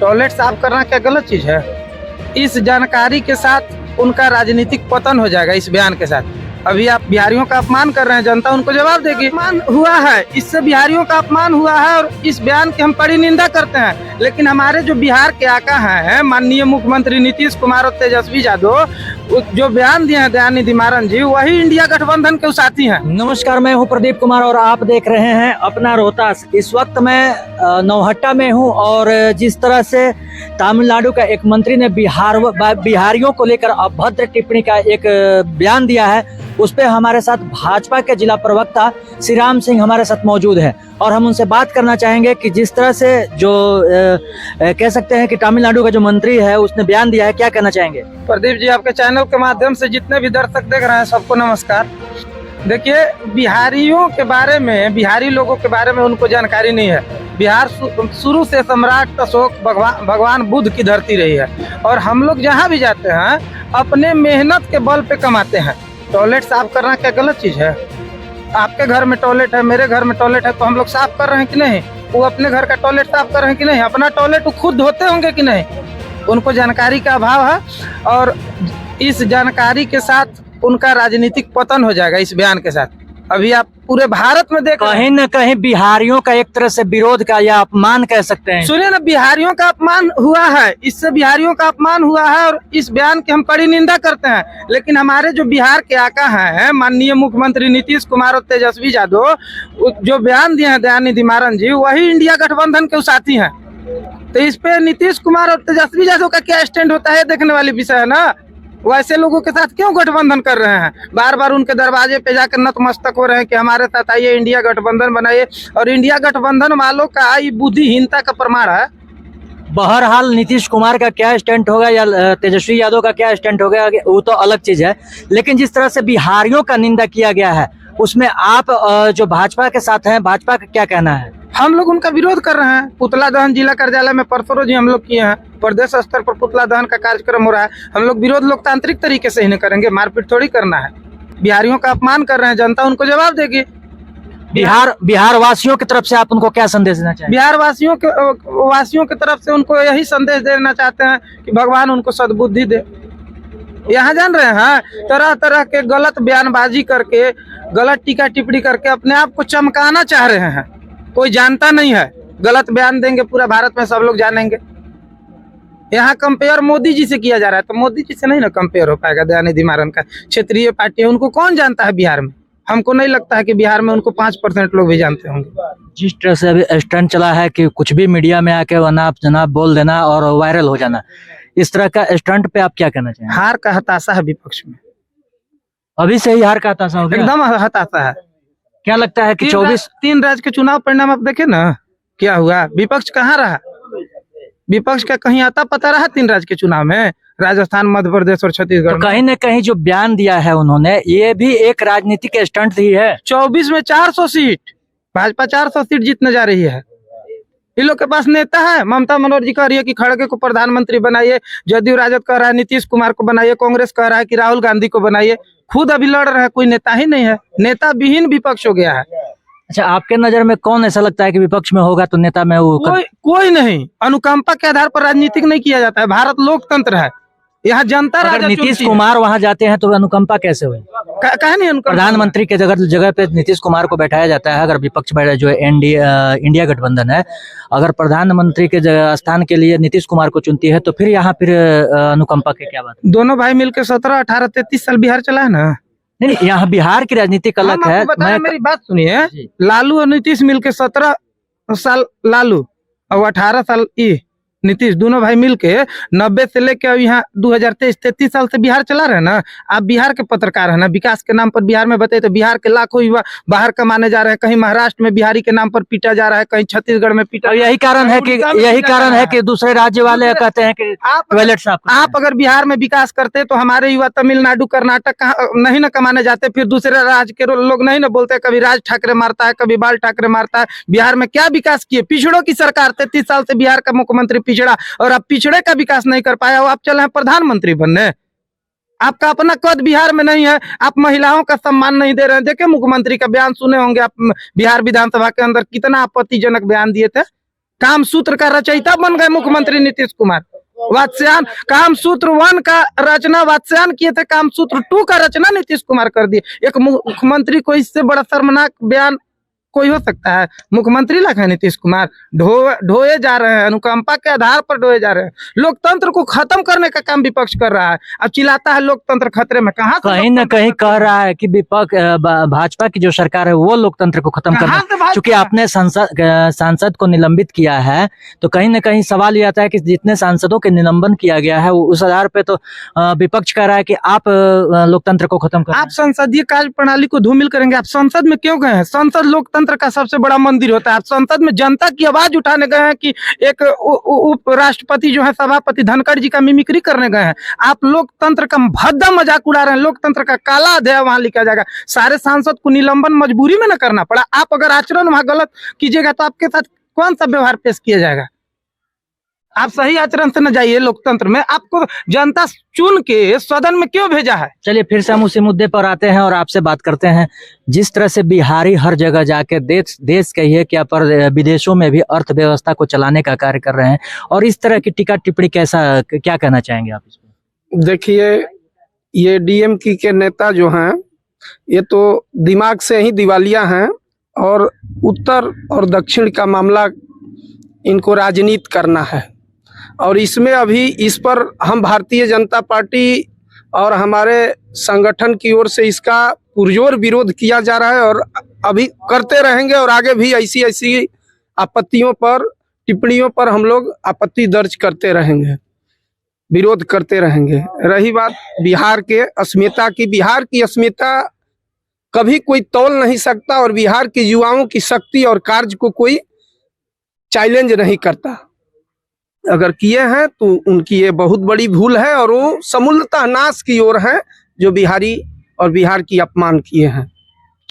Toilet साफ करना क्या गलत चीज है? इस जानकारी के साथ उनका राजनीतिक पतन हो जाएगा। इस बयान के साथ अभी आप बिहारियों का अपमान कर रहे हैं, जनता उनको जवाब देगी। अपमान हुआ है, इससे बिहारियों का अपमान हुआ है और इस बयान की हम बड़ी निंदा करते हैं। लेकिन हमारे जो बिहार के आका हैं माननीय मुख्यमंत्री नीतीश कुमार और तेजस्वी यादव, जो बयान दिए हैं दयानिधि मारन जी, वही इंडिया गठबंधन के साथी हैं। नमस्कार, मैं हूं प्रदीप कुमार और आप देख रहे हैं अपना रोहतास। इस वक्त मैं नौहट्टा में हूं और जिस तरह से तमिलनाडु का एक मंत्री ने बिहारियों को लेकर अभद्र टिप्पणी का एक बयान दिया है, उस पे हमारे साथ भाजपा के जिला प्रवक्ता श्री राम सिंह हमारे साथ मौजूद है और हम उनसे बात करना चाहेंगे कि जिस तरह से जो कह सकते हैं कि तमिलनाडु का जो मंत्री है उसने बयान दिया है, क्या कहना चाहेंगे? प्रदीप जी, आपके चैनल के माध्यम से जितने भी दर्शक देख रहे हैं सबको नमस्कार। देखिए, बिहारियों के बारे में, बिहारी लोगों के बारे में उनको जानकारी नहीं है। बिहार शुरू से सम्राट अशोक भगवान बुद्ध की धरती रही है और हम लोग जहाँ भी जाते हैं अपने मेहनत के बल पे कमाते हैं। टॉयलेट साफ करना क्या गलत चीज है? आपके घर में टॉयलेट है, मेरे घर में टॉयलेट है, तो हम लोग साफ कर रहे हैं कि नहीं? वो अपने घर का टॉयलेट साफ कर रहे हैं कि नहीं? अपना टॉयलेट वो खुद धोते होंगे कि नहीं? उनको जानकारी का अभाव है और इस जानकारी के साथ उनका राजनीतिक पतन हो जाएगा। इस बयान के साथ अभी आप पूरे भारत में देख कहीं न कहीं बिहारियों का एक तरह से विरोध का या अपमान कह सकते हैं। सुनिए ना, बिहारियों का अपमान हुआ है, इससे बिहारियों का अपमान हुआ है और इस बयान की हम बड़ी निंदा करते हैं। लेकिन हमारे जो बिहार के आका हैं माननीय मुख्यमंत्री नीतीश कुमार और तेजस्वी यादव, जो बयान दिए हैं दयानिधि मारन जी, वही इंडिया गठबंधन के साथी हैं। तो इस पे नीतीश कुमार और तेजस्वी यादव का क्या स्टैंड होता है देखने वाली विषय है ना। वैसे लोगों के साथ क्यों गठबंधन कर रहे हैं? बार बार उनके दरवाजे पे जाकर नतमस्तक हो रहे हैं कि हमारे साथ आइए, इंडिया गठबंधन बनाइए। और इंडिया गठबंधन वालों का ये बुद्धिहीनता का प्रमाण है। बहरहाल नीतीश कुमार का क्या स्टैंड होगा या तेजस्वी यादव का क्या स्टैंड होगा वो तो अलग चीज है, लेकिन जिस तरह से बिहारियों का निंदा किया गया है उसमें आप जो भाजपा के साथ हैं, भाजपा का क्या कहना है? हम लोग उनका विरोध कर रहे हैं। पुतला दहन जिला कार्यालय में परसों रोज हम लोग किए हैं। प्रदेश स्तर पर पुतला दहन का कार्यक्रम हो रहा है। हम लोग विरोध लोकतांत्रिक तरीके से ही नहीं करेंगे, मारपीट थोड़ी करना है। बिहारियों का अपमान कर रहे हैं, जनता उनको जवाब देगी। बिहार वासियों की तरफ से आप उनको क्या संदेश देना चाहेंगे? बिहार वासियों की तरफ से उनको यही संदेश देना चाहते हैं कि भगवान उनको सद्बुद्धि दे। यहाँ जान रहे हैं, तरह तरह के गलत बयानबाजी करके, गलत टीका टिप्पणी करके अपने आप को चमकाना चाह रहे हैं। कोई जानता नहीं है, गलत बयान देंगे पूरा भारत में सब लोग जानेंगे। यहाँ कंपेयर मोदी जी से किया जा रहा है, तो मोदी जी से नहीं ना कंपेयर हो पाएगा। दयानिधि मारन का क्षेत्रीय पार्टी है, उनको कौन जानता है बिहार में? हमको नहीं लगता है कि बिहार में उनको 5% लोग भी जानते होंगे। जिस तरह से अभी स्टंट चला है कि कुछ भी मीडिया में आके अनाप जनाब बोल देना और वायरल हो जाना, इस तरह का स्टंट पे आप क्या कहना चाहेंगे? हार का हताशा है विपक्ष में, अभी से ही हार का हताशा हो गया? एकदम हताशा है। क्या लगता है कि 3 राज्य के चुनाव परिणाम आप देखे ना, क्या हुआ? विपक्ष कहाँ रहा? विपक्ष का कहीं आता पता रहा 3 राज्य के चुनाव में? राजस्थान, मध्य प्रदेश और छत्तीसगढ़। तो कहीं न कहीं जो बयान दिया है उन्होंने, ये भी एक राजनीतिक स्टंट ही है। 24 में 400 सीट, भाजपा 400 सीट जीतने जा रही है। इन लोग के पास नेता है। ममता बनर्जी कह रही है कि खड़गे को प्रधानमंत्री बनाइए, जदयू राजद कह रहा है नीतीश कुमार को बनाइए, कांग्रेस कह रहा है कि राहुल गांधी को बनाइए। खुद अभी लड़ रहा है, कोई नेता ही नहीं है। नेता विहीन विपक्ष हो गया है। अच्छा, आपके नजर में कौन ऐसा लगता है कि विपक्ष में होगा तो नेता में वो कोई नहीं। अनुकंपा के आधार पर राजनीतिक नहीं किया जाता है। भारत लोकतंत्र है, यहाँ जनता राजा। नीतीश कुमार वहां जाते हैं तो अनुकंपा कैसे हुई? कहे नहीं, प्रधानमंत्री के जगह पे नीतीश कुमार को बैठाया जाता है। अगर विपक्ष जो इंडिया गठबंधन है, अगर प्रधानमंत्री के स्थान के लिए नीतीश कुमार को चुनती है तो फिर यहाँ फिर अनुकंपा की क्या बात? दोनों भाई मिलकर 17, 18, 33 साल बिहार चला है ना। नहीं, यहाँ बिहार की राजनीति अलग है। मेरी बात सुनिए, लालू और नीतीश मिलके 17 साल लालू और 18 साल नीतीश, दोनों भाई मिलके 90 से लेके अब यहाँ 2023 33 साल से बिहार चला रहे हैं ना। आप बिहार के पत्रकार है ना, विकास के नाम पर बिहार में बताइए तो बिहार के लाखों युवा बाहर कमाने जा रहे हैं। कहीं महाराष्ट्र में बिहारी के नाम पर पीटा जा रहा है, कहीं छत्तीसगढ़ में पीटा। यही कारण है कि दूसरे राज्य वाले कहते हैं कि टॉयलेट साफ। आप अगर बिहार में विकास करते तो हमारे युवा तमिलनाडु, कर्नाटक नहीं न कमाने जाते, फिर दूसरे राज्य के लोग नहीं न बोलते कभी राज ठाकरे मारता है, कभी बाल ठाकरे मारता है। बिहार में क्या विकास किए? पिछड़ों की सरकार, 33 साल से बिहार का मुख्यमंत्री पिछड़ा, और आप पिछड़े का विकास नहीं कर पाया हो। आप चले हैं प्रधानमंत्री बनने। आपका अपना कद बिहार में नहीं है। आप महिलाओं का सम्मान नहीं दे रहे हैं। देखिए, मुख्यमंत्री का बयान सुने होंगे आप, बिहार विधानसभा के अंदर कितना आपत्तिजनक बयान दिए थे। कामसूत्र का रचयिता बन गए मुख्यमंत्री नीतीश कुमार। वात्स्यायन कामसूत्र 1 का रचना वात्स्यायन किए थे, कामसूत्र 2 का रचना नीतीश कुमार कर दिए। एक मुख्यमंत्री को इससे बड़ा शर्मनाक बयान कोई हो सकता है? मुख्यमंत्री लगा है नीतीश कुमार। ढोए जा रहे हैं, अनुकंपा के आधार पर ढोए जा रहे हैं। लोकतंत्र को खत्म करने का काम विपक्ष कर रहा है। अब चिल्लाता है लोकतंत्र खतरे में। कहाँ कहीं न कहीं कह रहा है कि विपक्ष भाजपा की जो सरकार है वो लोकतंत्र को खत्म कहाँ से करना, भाजपा? क्योंकि आपने सांसद को निलंबित किया है, तो कहीं न कहीं सवाल ये आता है कि जितने सांसदों के निलंबन किया गया है उस आधार पे तो विपक्ष कह रहा है कि आप लोकतंत्र को खत्म कर। आप संसदीय कार्य प्रणाली को धूमिल करेंगे। आप संसद में क्यों गए हैं? संसद लोकतंत्र का सबसे बड़ा मंदिर होता है। आप संसद में जनता की आवाज उठाने गए हैं कि एक उप राष्ट्रपति जो है सभापति धनखड़ जी का मिमिक्री करने गए हैं? आप लोकतंत्र का भद्दा मजाक उड़ा रहे हैं। लोकतंत्र का काला अध्याय वहां लिखा जाएगा। सारे सांसद को निलंबन मजबूरी में न करना पड़ा। आप अगर आचरण वहां गलत कीजिएगा तो आपके साथ कौन सा व्यवहार पेश किया जाएगा? आप सही आचरण से न जाइए। लोकतंत्र में आपको जनता चुन के सदन में क्यों भेजा है? चलिए फिर से हम उसी मुद्दे पर आते हैं और आपसे बात करते हैं। जिस तरह से बिहारी हर जगह जाके देश कहिए क्या पर विदेशों में भी अर्थव्यवस्था को चलाने का कार्य कर रहे हैं, और इस तरह की टीका टिप्पणी क्या कहना चाहेंगे आप इस पर? देखिए, ये डीएमके के नेता जो हैं ये तो दिमाग से ही दिवालिया हैं, और उत्तर और दक्षिण का मामला इनको राजनीति करना है। और इसमें अभी इस पर हम भारतीय जनता पार्टी और हमारे संगठन की ओर से इसका पुरजोर विरोध किया जा रहा है, और अभी करते रहेंगे, और आगे भी ऐसी आपत्तियों पर, टिप्पणियों पर हम लोग आपत्ति दर्ज करते रहेंगे, विरोध करते रहेंगे। रही बात बिहार के अस्मिता की, बिहार की अस्मिता कभी कोई तौल नहीं सकता, और बिहार के युवाओं की शक्ति और कार्य को कोई चैलेंज नहीं करता। अगर किए हैं तो उनकी ये बहुत बड़ी भूल है, और वो समूलतः नाश की ओर है जो बिहारी और बिहार की अपमान किए हैं।